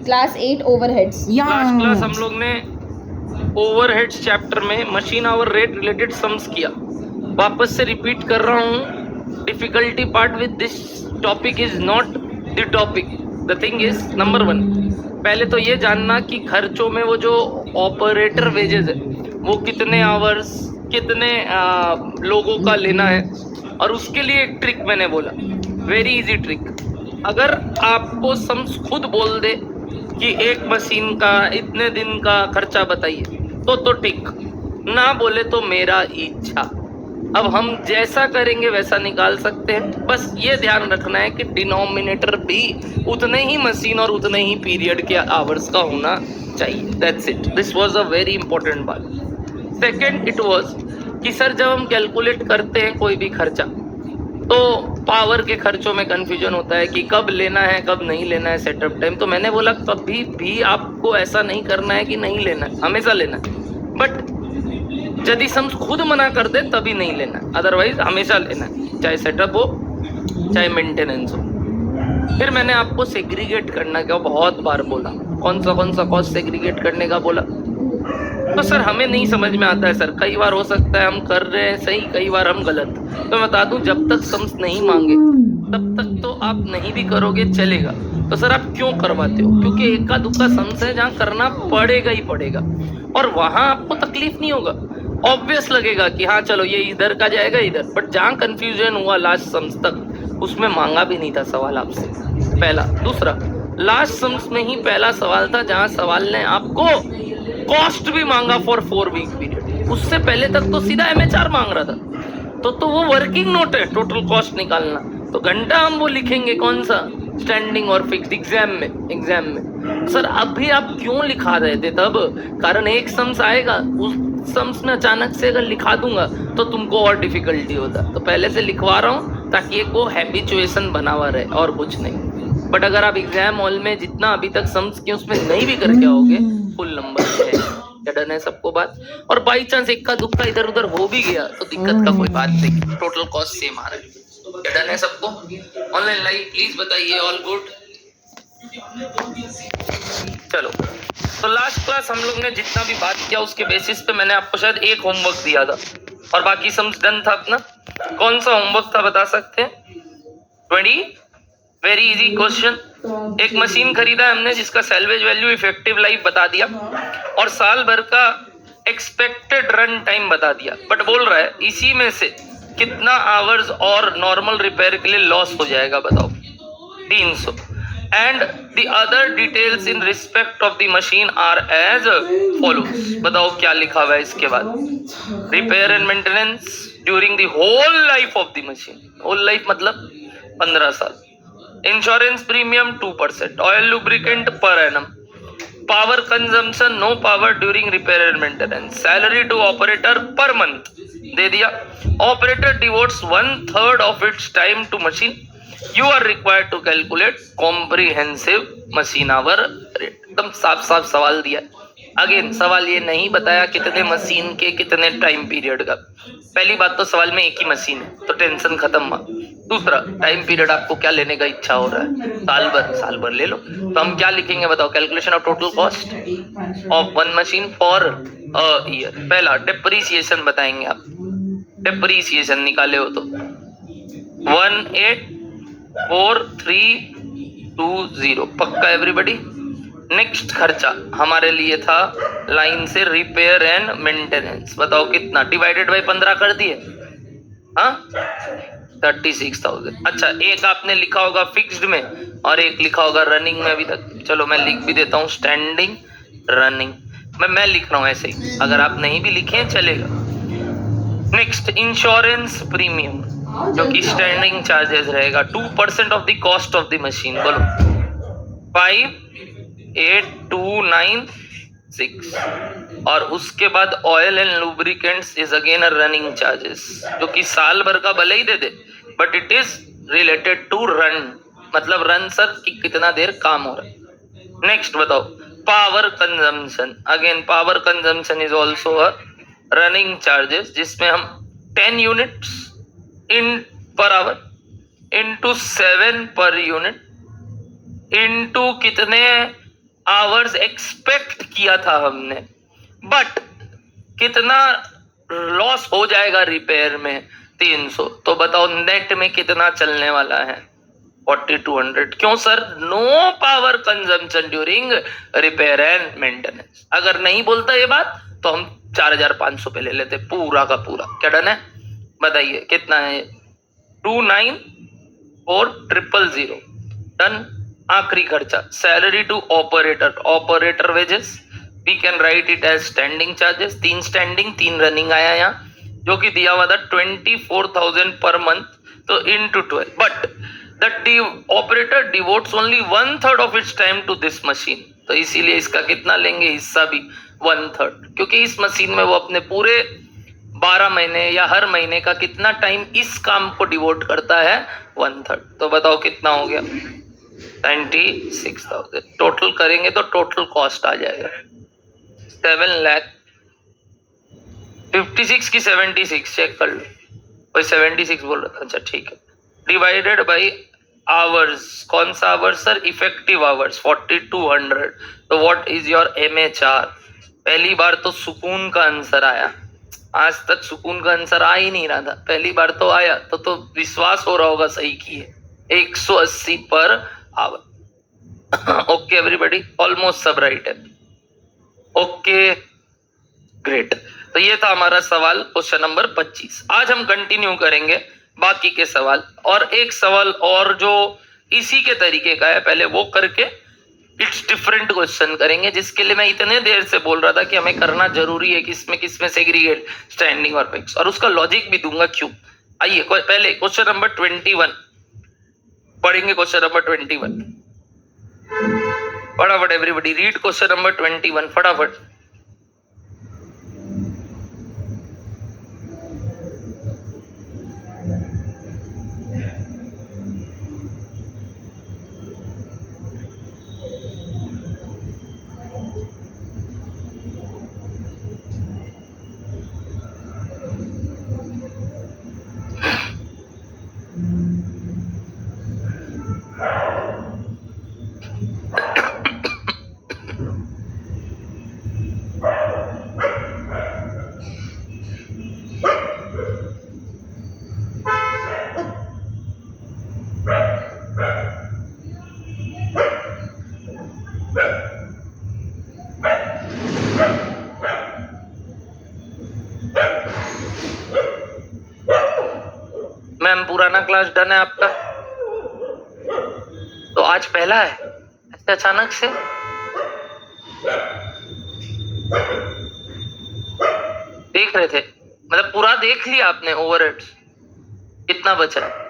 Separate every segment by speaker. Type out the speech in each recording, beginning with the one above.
Speaker 1: Class 8 overheads.
Speaker 2: Last class हम लोग ने ओवरहेड्स चैप्टर में machine hour rate related sums किया। वापस से रिपीट कर रहा हूँ, difficulty part with this topic is not the topic. The thing is number 1, पहले तो ये जानना कि खर्चों में वो जो ऑपरेटर वेजेस है वो कितने आवर्स कितने लोगों का लेना है। और उसके लिए एक ट्रिक मैंने बोला, वेरी इजी ट्रिक। अगर आपको सम्स खुद बोल दे कि एक मशीन का इतने दिन का खर्चा बताइए तो ठीक, ना बोले तो मेरा इच्छा। अब हम जैसा करेंगे वैसा निकाल सकते हैं। बस ये ध्यान रखना है कि डिनोमिनेटर भी उतने ही मशीन और उतने ही पीरियड के आवर्स का होना चाहिए। That's it, this was a very important बात। सेकेंड इट वाज कि सर जब हम कैलकुलेट करते हैं कोई भी खर्चा तो पावर के खर्चों में कंफ्यूजन होता है कि कब लेना है कब नहीं लेना है सेटअप टाइम। तो मैंने बोला कभी भी आपको ऐसा नहीं करना है कि नहीं लेना है, हमेशा लेना है। बट यदि सम्स खुद मना कर दे तभी नहीं लेना है, अदरवाइज हमेशा लेना है, चाहे सेटअप हो चाहे मेंटेनेंस हो। फिर मैंने आपको सेग्रीगेट करना का बहुत बार बोला। कौन सा कॉस्ट सेग्रीगेट करने का बोला? तो सर हमें नहीं समझ में आता है सर, कई बार हो सकता है हम कर रहे हैं सही, कई बार हम गलत। तो मैं बता दूं, जब तक सम्स नहीं मांगे तब तक तो आप नहीं भी करोगे चलेगा। तो सर आप क्यों करवाते हो? क्योंकि इक्का दुक्का सम्स है जहाँ करना पड़ेगा ही पड़ेगा, और वहां आपको तकलीफ नहीं होगा। ऑब्वियस लगेगा कि हाँ चलो ये इधर का जाएगा इधर, बट जहाँ कंफ्यूजन हुआ लास्ट सम्स तक उसमें मांगा भी नहीं था सवाल आपसे, पहला। दूसरा, लास्ट सम्स में ही पहला सवाल था जहाँ सवाल ने आपको कॉस्ट भी मांगा फॉर 4 वीक पीरियड। उससे पहले तक तो सीधा एमएचआर मांग रहा था। तो वो वर्किंग नोट है टोटल कॉस्ट निकालना। तो घंटा हम वो लिखेंगे कौन सा, स्टैंडिंग और फिक्स्ड एग्जाम में। सर अभी आप क्यों लिखा रहे थे तब? कारण एक सम्स आएगा, उस सम्स में अचानक से अगर लिखा दूंगा तो तुमको और डिफिकल्टी होता। तो पहले से लिखवा रहा हूँ ताकि एक वो हैबिचुएशन बना हुआ रहे, और कुछ नहीं। बट अगर आप एग्जाम हॉल में जितना अभी तक सम्स किए उसमें नहीं भी करके आओगे, फुल नंबर है। क्या डन है सबको बात? और बाई चांस इक्का दुक्का इधर उधर हो भी गया तो दिक्कत का कोई बात नहीं, टोटल कॉस्ट सेम आ रहा है। क्या डन है सबको? ऑनलाइन लाइव प्लीज बताइए, ऑल गुड? चलो, तो लास्ट क्लास हम लोग ने जितना भी बात किया उसके बेसिस पे मैंने आपको शायद एक होमवर्क दिया था और बाकी सम्स डन था अपना। कौन सा होमवर्क था बता सकते हैं? 20 वेरी इजी क्वेश्चन। एक मशीन खरीदा हमने जिसका सैल्वेज वैल्यू इफेक्टिव लाइफ बता दिया और साल भर का एक्सपेक्टेड रन टाइम बता दिया। बट बोल रहा है इसी में से कितना आवर्स और नॉर्मल रिपेयर के लिए लॉस हो जाएगा बताओ? 300। And the other details in respect of the machine are as follows. बताओ क्या लिखा हुआ है इसके बाद? Repair and maintenance during the whole life of the machine. Whole life मतलब 15 साल। Insurance premium 2%, oil lubricant per annum, power consumption no power during repair and maintenance, salary to operator per month दे दिया। Operator devotes 1/3 of its time to machine, you are required to calculate comprehensive machine hour rate. एकदम साफ साफ सवाल दिया। Again सवाल ये नहीं बताया कितने मशीन के कितने टाइम पीरियड का। पहली बात तो सवाल में एक ही मशीन है तो टेंशन खत्म हुआ। दूसरा, टाइम पीरियड आपको क्या लेने का इच्छा हो रहा है? साल भर ले लो। तो हम क्या लिखेंगे बताओ? Calculation of total cost of one machine for a year. पहला डेप्रीसिएशन बताएंगे आप। डेप्रीसिएशन निकाले हो तो 184,320 पक्का एवरीबॉडी? नेक्स्ट खर्चा हमारे लिए था लाइन से रिपेयर एंड मेंटेनेंस। बताओ कितना? डिवाइडेड बाय 15 कर दिए। हाँ 36,000। अच्छा, एक आपने लिखा होगा फिक्स्ड में और एक लिखा होगा रनिंग में अभी तक। चलो मैं लिख भी देता हूँ, स्टैंडिंग रनिंग। मैं लिख रहा हूँ ऐसे ही, अगर आप नहीं भी लिखे चलेगा। नेक्स्ट इंश्योरेंस प्रीमियम जो कि स्टैंडिंग चार्जेस रहेगा 2% of the cost of the machine. बोलो 58296। और उसके बाद oil and lubricants is again a running charges जो कि साल भर का भले ही दे दे but it is related to run, मतलब रन सर कि कितना देर काम हो रहा है। नेक्स्ट बताओ power consumption. Again power consumption is also a running charges जिसमें हम 10 units in per hour into 7 per unit into कितने आवर्स एक्सपेक्ट किया था हमने, बट कितना लॉस हो जाएगा रिपेयर में? 300। तो बताओ नेट में कितना चलने वाला है? 4200। क्यों sir? No power consumption during repair and maintenance. अगर नहीं बोलता ये बात तो हम 4500 पे ले लेते पूरा का पूरा। क्या डन है? बताइए कितना है? 294,000। डन। आखिरी खर्चा salary to operator, operator wages we can write it as standing charges. 3 standing 3 running आया यहाँ, जो कि दिया हुआ था 24,000 पर मंथ, तो into 12। But the operator devotes only 1/3 of its time to this machine, तो इसीलिए इसका कितना लेंगे हिस्सा भी? 1/3, क्योंकि इस मशीन में वो अपने पूरे 12 महीने या हर महीने का कितना टाइम इस काम को डिवोट करता है? 1/3। तो बताओ कितना हो गया? 96,000। टोटल करेंगे तो टोटल कॉस्ट आ जाएगा 7,56,000 की 76 चेक कर लो। कोई 76 बोल रहा था, अच्छा ठीक है। डिवाइडेड बाई आवर्स, कौन सा आवर्स सर? Effective hours 4200। तो व्हाट इज योर MHR? पहली बार तो सुकून का आंसर आया, आज तक सुकून का आंसर आ ही नहीं रहा था, पहली बार तो आया, तो विश्वास हो रहा होगा सही किए। 180 per hour. Okay everybody, almost सब राइट है। Okay great. तो ये था हमारा सवाल क्वेश्चन नंबर 25। आज हम कंटिन्यू करेंगे बाकी के सवाल, और एक सवाल और जो इसी के तरीके का है, पहले वो करके इट्स डिफरेंट क्वेश्चन करेंगे, जिसके लिए मैं इतने देर से बोल रहा था कि हमें करना जरूरी है, किसमें सेग्रीगेट स्टैंडिंग और फिक्स, और उसका लॉजिक भी दूंगा क्यों। आइए पहले क्वेश्चन नंबर 21 पढ़ेंगे। क्वेश्चन नंबर 21 फटाफट एवरीबॉडी रीड क्वेश्चन नंबर 21 फटाफट। मैम पुराना क्लास डन है आपका? तो आज पहला है ऐसे अचानक से? देख रहे थे मतलब पूरा देख लिया आपने? ओवरहेड्स कितना बचा है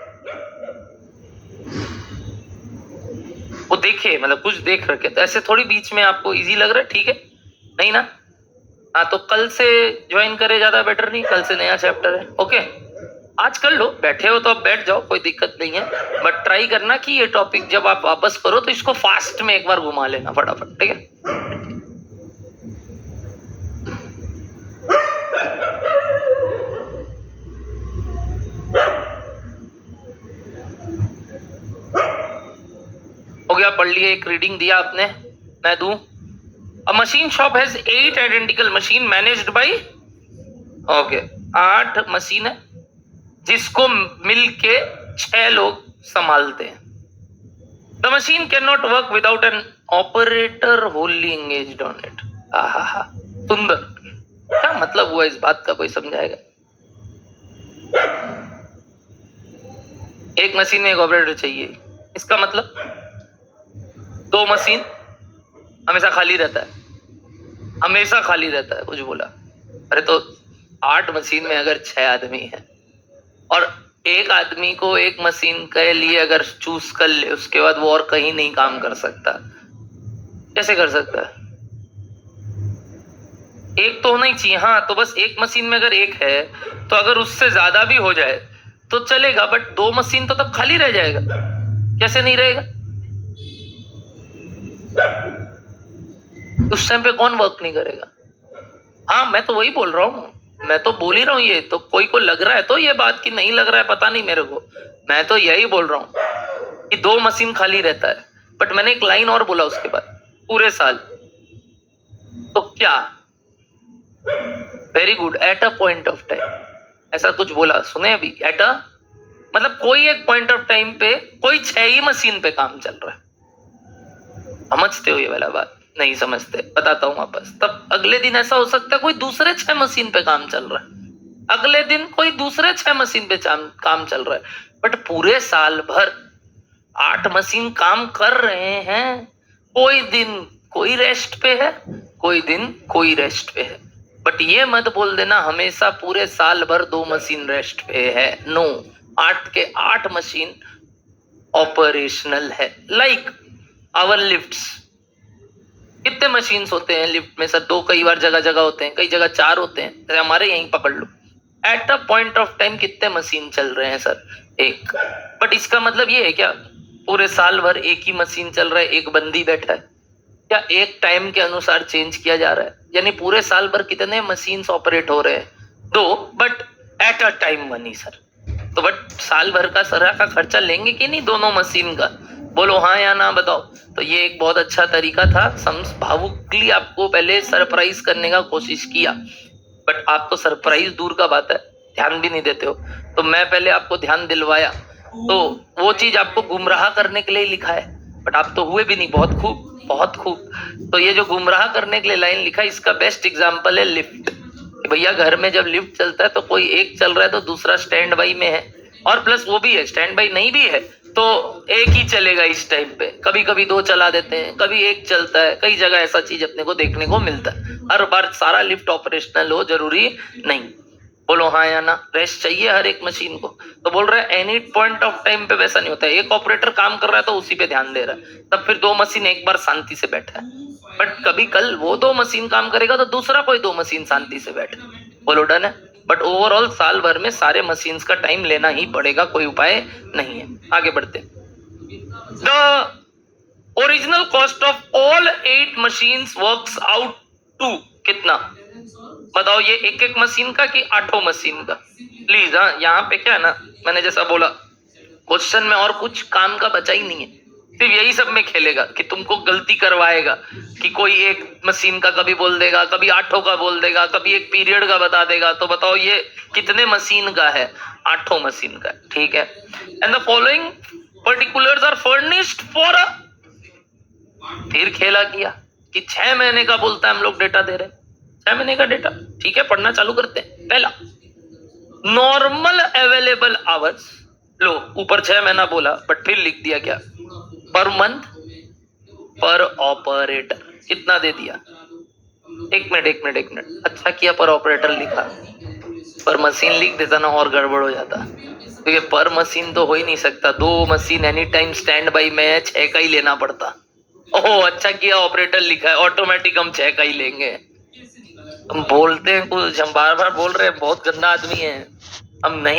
Speaker 2: वो देखिए, मतलब कुछ देख रखे, तो ऐसे थोड़ी बीच में आपको इजी लग रहा है? ठीक है नहीं ना? हाँ तो कल से ज्वाइन करे, ज्यादा बेटर नहीं? कल से नया चैप्टर है। ओके आज कर लो, बैठे हो तो अब बैठ जाओ, कोई दिक्कत नहीं है, बट ट्राई करना कि ये टॉपिक जब आप वापस करो तो इसको फास्ट में एक बार घुमा लेना फटाफट, ठीक है? हो गया, पढ़ लिए, एक रीडिंग दिया आपने, मैं दूं। अ machine shop has 8 identical machine managed by, okay 8 machine है जिसको मिलके 6 लोग संभालते हैं। The machine can not work without an operator Holi engaged on it. आहा सुंदर। क्या मतलब हुआ इस बात का, कोई समझाएगा? एक मशीन में एक ऑपरेटर चाहिए, इसका मतलब 2 मशीन हमेशा खाली रहता है, हमेशा खाली रहता है, कुछ बोला? अरे तो 8 मशीन में अगर 6 आदमी है और एक आदमी को एक मशीन के लिए अगर चूज कर ले, उसके बाद वो और कहीं नहीं काम कर सकता, कैसे कर सकता है? एक तो होना ही चाहिए। हाँ तो बस एक मशीन में अगर एक है तो अगर उससे ज्यादा भी हो जाए तो चलेगा, बट 2 मशीन तो तब खाली रह जाएगा। कैसे नहीं रहेगा? उस टाइम पे कौन वर्क नहीं करेगा? हाँ मैं तो वही बोल रहा हूँ, मैं तो बोल ही रहा हूँ। ये तो कोई को लग रहा है तो ये बात की नहीं लग रहा है पता नहीं मेरे को, मैं तो यही बोल रहा हूँ कि 2 मशीन खाली रहता है। बट मैंने एक लाइन और बोला उसके बाद, पूरे साल। तो क्या? Very good, eight a point of time. ऐसा कुछ बोला सुने अभी? एट अ मतलब कोई एक पॉइंट ऑफ टाइम पे कोई 6 ही मशीन पे काम चल रहा है। समझते हो ये वाला बात? नहीं समझते, बताता हूं वापस। तब अगले दिन ऐसा हो सकता है कोई दूसरे 6 मशीन पे काम चल रहा है, अगले दिन कोई दूसरे 6 मशीन पे काम चल रहा है, बट पूरे साल भर 8 मशीन काम कर रहे हैं। कोई दिन कोई रेस्ट पे है, कोई दिन कोई रेस्ट पे है। बट ये मत बोल देना हमेशा पूरे साल भर 2 मशीन रेस्ट पे है। नो, 8 के 8 मशीन ऑपरेशनल है। लाइक आवर लिफ्ट्स, कितने मशीन्स होते हैं लिफ्ट में सर? 2 कई बार जगह जगह होते हैं, कई जगह 4 होते हैं। हमारे यहीं पकड़ लो, at a point of time कितने मशीन चल रहे हैं सर? 1। बट इसका मतलब ये है क्या पूरे साल भर एक ही मशीन चल रहा है, एक बंदी बैठा है? क्या एक टाइम के अनुसार चेंज किया जा रहा है? यानी पूरे साल भर कितने मशीन्स ऑपरेट हो रहे हैं? 2, but at a time money sir. तो बट साल भर का सरा का खर्चा लेंगे कि नहीं दोनों मशीन का? बोलो हाँ या ना बताओ। तो ये एक बहुत अच्छा तरीका था, भावुकली आपको पहले सरप्राइज करने का कोशिश किया, बट आप तो सरप्राइज दूर का बात है, ध्यान भी नहीं देते हो। तो मैं पहले आपको ध्यान दिलवाया, तो वो चीज आपको गुमराह करने के लिए लिखा है, बट आप तो हुए भी नहीं। बहुत खूब, बहुत खूब। तो ये जो गुमराह करने के लिए लाइन लिखा है, इसका बेस्ट एग्जाम्पल है लिफ्ट। भैया घर में जब लिफ्ट चलता है तो कोई एक चल रहा है तो दूसरा स्टैंड बाई में है, और प्लस वो भी है स्टैंड बाई नहीं भी है तो एक ही चलेगा इस टाइम पे। कभी कभी 2 चला देते हैं, कभी एक चलता है, कई जगह ऐसा चीज अपने को देखने को मिलता है। हर बार सारा लिफ्ट ऑपरेशनल हो जरूरी नहीं। बोलो हाँ या ना? रेस्ट चाहिए हर एक मशीन को। तो बोल रहा है एनी पॉइंट ऑफ टाइम पे वैसा नहीं होता है। एक ऑपरेटर काम कर रहा है तो उसी पे ध्यान दे रहा है, तब फिर 2 मशीन एक बार शांति से बैठा है। बट कभी कल वो 2 मशीन काम करेगा तो दूसरा कोई 2 मशीन शांति से बैठे। बोलो डन है? बट ओवरऑल साल भर में सारे मशीन्स का टाइम लेना ही पड़ेगा, कोई उपाय नहीं है। आगे बढ़ते। The original cost of all 8 machines works out to कितना? बताओ, ये एक एक मशीन का कि 8 मशीन का? प्लीज हाँ, यहाँ पे क्या है ना, मैंने जैसा बोला क्वेश्चन में और कुछ काम का बचा ही नहीं है, सिर्फ यही सब में खेलेगा कि तुमको गलती करवाएगा कि कोई एक मशीन का कभी बोल देगा, कभी 8 का बोल देगा, कभी एक पीरियड का बता देगा। तो बताओ ये कितने मशीन का है? 8 मशीन का, ठीक है। And the following particulars are furnished for फिर खेला किया कि 6 महीने का बोलता है हम लोग डेटा दे रहे हैं, 6 महीने का डेटा, ठीक है। पढ़ना चालू करते हैं। पहला, नॉर्मल अवेलेबल आवर्स। लो ऊपर 6 महीना बोला, बट फिर लिख दिया क्या? पर मंथ पर ऑपरेटर। कितना दे दिया? एक मिनट, अच्छा किया पर ऑपरेटर लिखा, पर मशीन लिख देता ना और गड़बड़ हो जाता, क्योंकि पर मशीन तो हो ही नहीं सकता। 2 machine any time stand by में है, 6 का ही लेना पड़ता। ओह अच्छा किया ऑपरेटर लिखा है, ऑटोमेटिक हम 6 का ही लेंगे। हम बोलते हैं कुछ, हम बार बार बोल रहे हैं बहुत गंदा आदमी है हम, नहीं